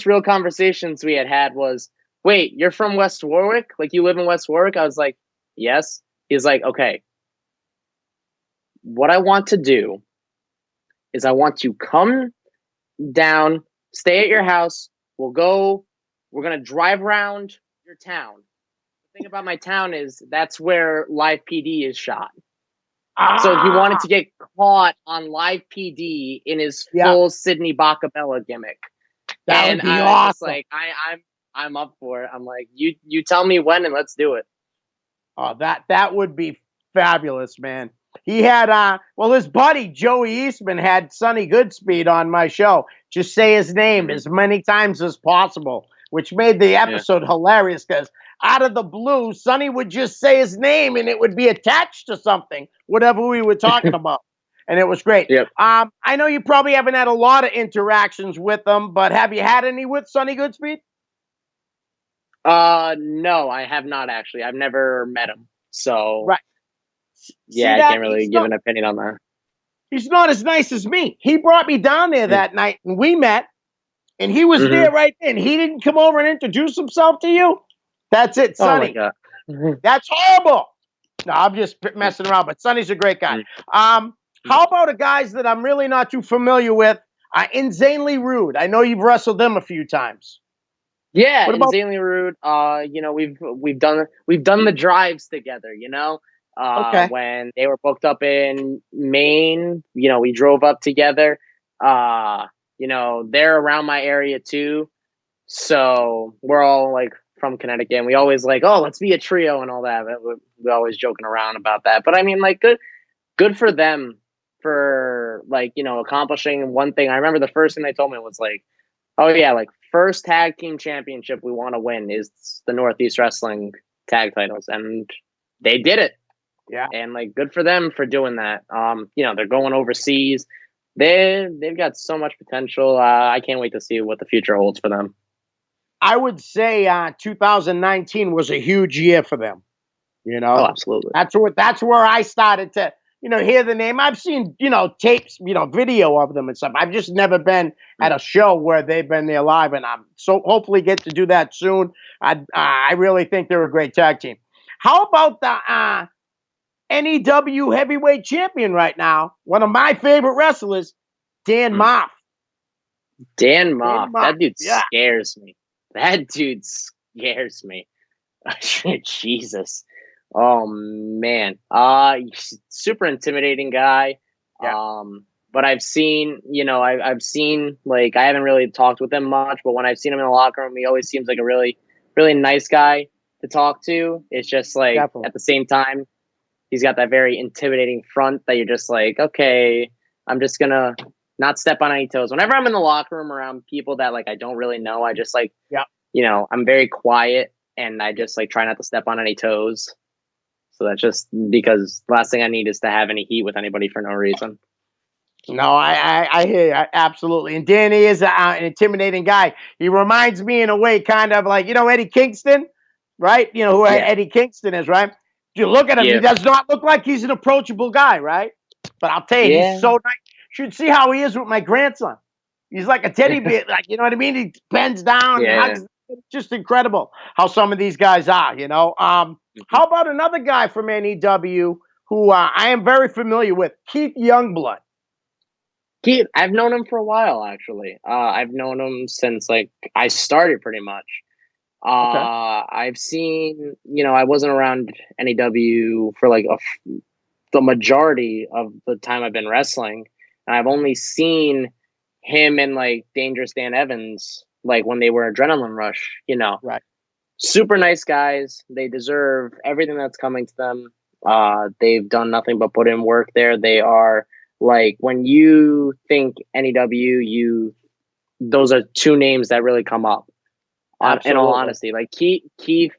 real conversations we had was, "Wait, you're from West Warwick? Like, you live in West Warwick?" I was like, "Yes." He's like, "Okay. What I want to do is I want to come down, stay at your house. We're gonna drive around your town. The thing about my town is that's where Live PD is shot." So he wanted to get caught on Live PD in his full Sidney Bacabella gimmick. That would be awesome. Like, I'm up for it. I'm like, you tell me when and let's do it. Oh, that would be fabulous, man. He had his buddy Joey Eastman had Sonny Goodspeed on my show. Just say his name as many times as possible, which made the episode hilarious because out of the blue, Sonny would just say his name and it would be attached to something, whatever we were talking about. And it was great. Yep. I know you probably haven't had a lot of interactions with him, but have you had any with Sonny Goodspeed? No, I have not actually. I've never met him. So yeah, I can't really give an opinion on that. He's not as nice as me. He brought me down there that night and we met and he was there right then. He didn't come over and introduce himself to you. That's it, Sonny. Oh my God. That's horrible. No, I'm just messing around, but Sonny's a great guy. How about a guys that I'm really not too familiar with? Insanely Rude. I know you've wrestled them a few times. Yeah, Insanely Rude. We've done the drives together. When they were booked up in Maine, we drove up together. They're around my area too, so we're all like from Connecticut. And we always like, oh, let's be a trio and all that. We're always joking around about that. But I mean, like, good for them for accomplishing one thing. I remember the first thing they told me was like, oh yeah, like first tag team championship we want to win is the Northeast Wrestling tag titles, and they did it. Yeah, and like good for them for doing that. They're going overseas. They've got so much potential. I can't wait to see what the future holds for them. I would say 2019 was a huge year for them. Oh, absolutely. That's where I started to hear the name. I've seen tapes, video of them and stuff. I've just never been at a show where they've been there live, and I'm so hopefully get to do that soon. I really think they're a great tag team. How about the NEW heavyweight champion right now? One of my favorite wrestlers, Dan Moff. Dan Moff. That dude scares me. That dude scares me. Jesus. Oh man. Super intimidating guy. Yeah. But I've seen, I've seen, like, I haven't really talked with him much, but when I've seen him in the locker room, he always seems like a really, really nice guy to talk to. It's just like, At the same time, he's got that very intimidating front that you're just like, okay, I'm just gonna not step on any toes. Whenever I'm in the locker room around people that like I don't really know, I just like, I'm very quiet and I just like try not to step on any toes. So that's just because the last thing I need is to have any heat with anybody for no reason. No, I hear you, absolutely. And Danny is an intimidating guy. He reminds me in a way kind of like, Eddie Kingston, right? Who Eddie Kingston is, right? You look at him, he does not look like he's an approachable guy, right? But I'll tell you, he's so nice. You should see how he is with my grandson. He's like a teddy bear, like, you know what I mean? He bends down and Yeah. hugs. It's just incredible how some of these guys are, you know. How about another guy from NEW who I am very familiar with, Keith Youngblood? Keith, I've known him for a while, actually. I've known him since like I started, pretty much. Okay. I've seen, I wasn't around NEW for like the majority of the time I've been wrestling, and I've only seen him and like Dangerous Dan Evans, like when they were Adrenaline Rush. Right. Super nice guys. They deserve everything that's coming to them. They've done nothing but put in work there. They are like, when you think NEW, those are two names that really come up. In all Absolutely. honesty, like Keith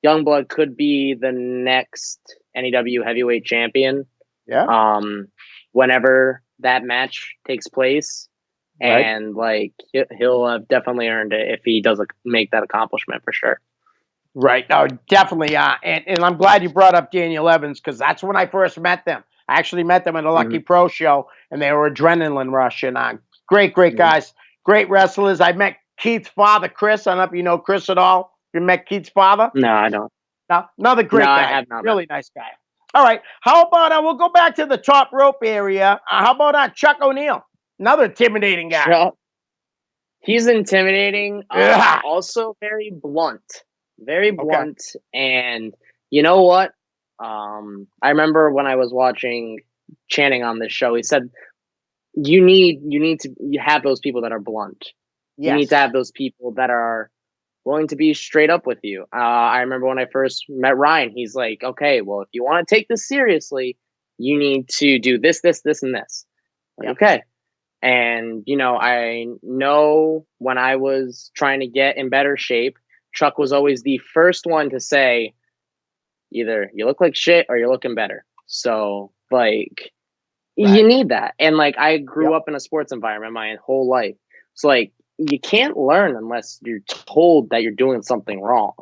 Youngblood could be the next NEW heavyweight champion. Yeah. Whenever that match takes place, Right. and like he'll have definitely earned it if he does make that accomplishment, for sure. Right. No, definitely. And I'm glad you brought up Daniel Evans, because that's when I first met them. I actually met them at a Lucky Pro show, and they were Adrenaline Rush. And great guys, great wrestlers. I met Keith's father, Chris. I don't know if you know Chris at all. You met Keith's father? No, I don't. No, another great No, I guy. have not met. Really nice guy. All right. How about we'll go back to the top rope area. How about Chuck O'Neil? Another intimidating guy. Chuck, he's intimidating. Yeah. Also very blunt. Very blunt. And you know what? I remember when I was watching Channing on this show, he said, you need to have those people that are blunt. Yes. You need to have those people that are willing to be straight up with you. I remember when I first met Ryan, he's like, okay, well, if you want to take this seriously, you need to do this, this, this, and this. Like, okay. And, I know when I was trying to get in better shape, Chuck was always the first one to say, either you look like shit or you're looking better. So, like, you need that. And, like, I grew up in a sports environment my whole life. So, like, you can't learn unless you're told that you're doing something wrong.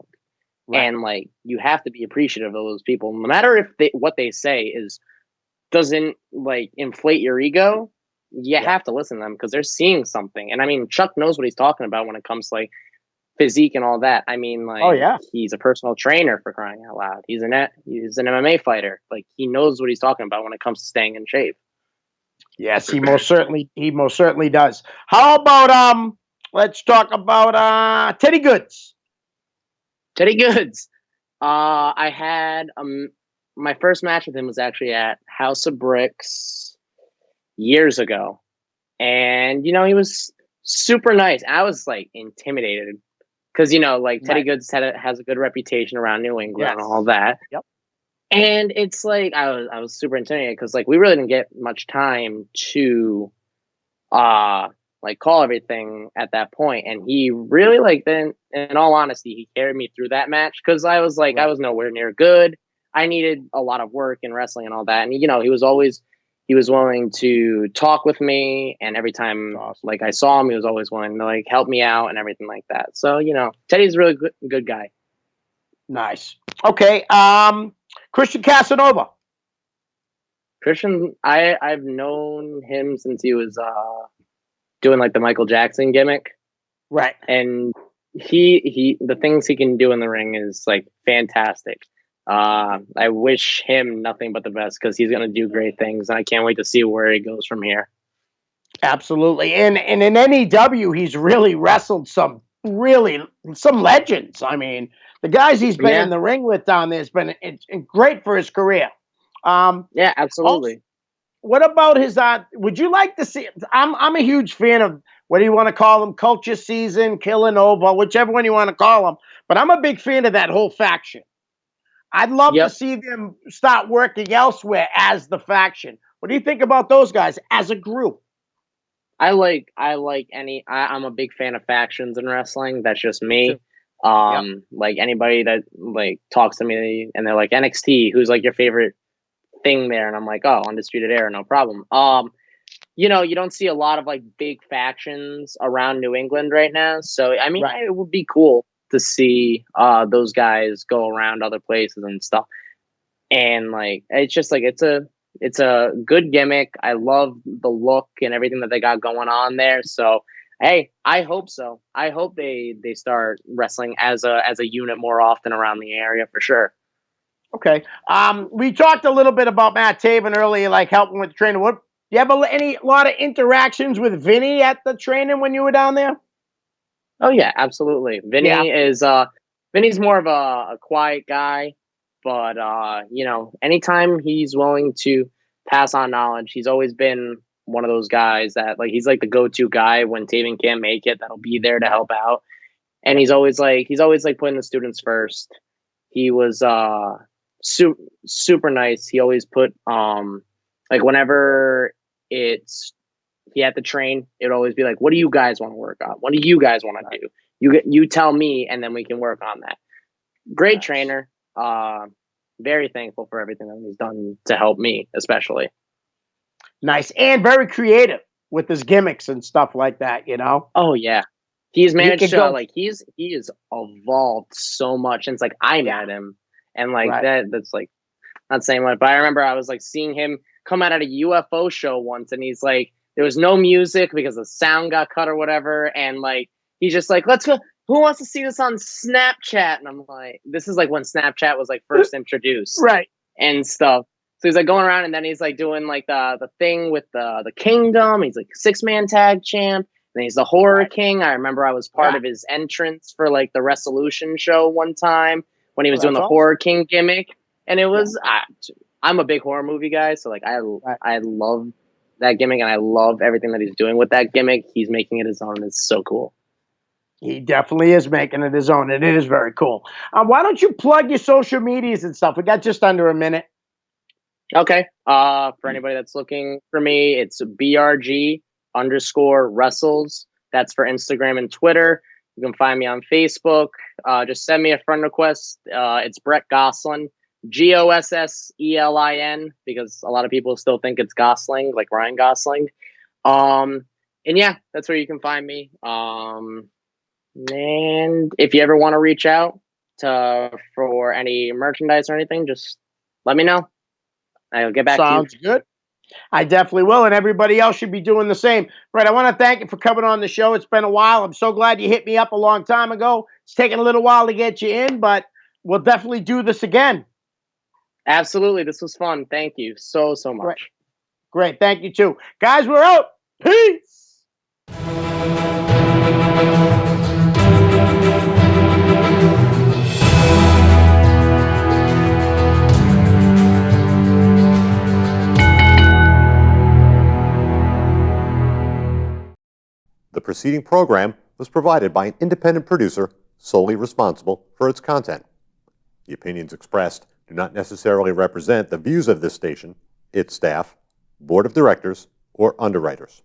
Right. And, like, you have to be appreciative of those people. No matter if what they say doesn't, like, inflate your ego, you have to listen to them, because they're seeing something. And, I mean, Chuck knows what he's talking about when it comes to, like, physique and all that. I mean, like, he's a personal trainer, for crying out loud. He's an MMA fighter. Like, he knows what he's talking about when it comes to staying in shape. Yes, he most certainly does. How about let's talk about Teddy Goods. Teddy Goods. I had my first match with him was actually at House of Bricks years ago. And, he was super nice. I was, like, intimidated because, like, Teddy Goods has a good reputation around New England and all that. Yep. And it's like I was super intimidated because, like, we really didn't get much time to like call everything at that point. And he really, like, then, in all honesty, he carried me through that match, because I was like, I was nowhere near good. I needed a lot of work in wrestling and all that. And, he was willing to talk with me, and every time like I saw him, he was always willing to, like, help me out and everything like that. So, Teddy's a really good guy. Nice. Okay. Christian Casanova. Christian, I've known him since he was doing, like, the Michael Jackson gimmick. Right. And he the things he can do in the ring is, like, fantastic. I wish him nothing but the best, because he's going to do great things, and I can't wait to see where he goes from here. Absolutely. And in NEW, he's really wrestled some legends. I mean, the guys he's been in the ring with down there has been great for his career. Yeah, absolutely. Also, what about his? Would you like to see? I'm a huge fan of, what do you want to call them? Culture Season, Killanova, whichever one you want to call them. But I'm a big fan of that whole faction. I'd love to see them start working elsewhere as the faction. What do you think about those guys as a group? I'm a big fan of factions in wrestling. That's just me. Like, anybody that, like, talks to me and they're like, NXT, who's, like, your favorite thing there? And I'm like, oh, Undisputed Era, no problem. You don't see a lot of, like, big factions around New England right now. So, I mean, it would be cool to see those guys go around other places and stuff. And, like, it's just, like, it's a it's a good gimmick. I love the look and everything that they got going on there. So, hey, I hope so. I hope they start wrestling as a unit more often around the area for sure. Okay. We talked a little bit about Matt Taven earlier, like helping with training. What do you have a lot of interactions with Vinny at the training when you were down there? Oh yeah, absolutely. Vinny's more of a quiet guy, but anytime he's willing to pass on knowledge, he's always been one of those guys that like he's like the go-to guy when Taven can't make it, that'll be there to help out. And he's always like putting the students first. He was super nice. He always put like whenever he had to train, it would always be like, what do you guys want to work on? What do you guys want to do? You tell me, and then we can work on that. Great trainer. Very thankful for everything that he's done to help me, especially. Nice. And very creative with his gimmicks and stuff like that, you know? Oh, yeah. He's managed to, he has evolved so much since, like, I met him. And, like, that's, like, not saying much, but I remember I was, like, seeing him come out at a UFO show once, and he's, like, there was no music because the sound got cut or whatever, and, like, he's just like, let's go. Who wants to see this on Snapchat? And I'm like, this is, like, when Snapchat was, like, first introduced. Right. And stuff. So he's, like, going around, and then he's, like, doing, like, the thing with the Kingdom. He's, like, 6-man tag champ. And he's the Horror King. I remember I was part of his entrance for, like, the Resolution show one time when he was doing the Horror King gimmick. And it was, I'm a big horror movie guy, so, like, I love that gimmick, and I love everything that he's doing with that gimmick. He's making it his own. It's so cool. He definitely is making it his own, and it is very cool. Why don't you plug your social medias and stuff? We got just under a minute. Okay. For anybody that's looking for me, it's BRG_wrestles. That's for Instagram and Twitter. You can find me on Facebook. Just send me a friend request. It's Brett Gosselin, Gosselin, because a lot of people still think it's Gosling, like Ryan Gosling. And yeah, that's where you can find me. And if you ever want to reach out for any merchandise or anything, just let me know. I'll get back to you. Sounds good. I definitely will, and everybody else should be doing the same. Right, I want to thank you for coming on the show. It's been a while. I'm so glad you hit me up a long time ago. It's taken a little while to get you in, but we'll definitely do this again. Absolutely. This was fun. Thank you so much. Great. Thank you, too. Guys, we're out. Peace. The preceding program was provided by an independent producer solely responsible for its content. The opinions expressed do not necessarily represent the views of this station, its staff, board of directors, or underwriters.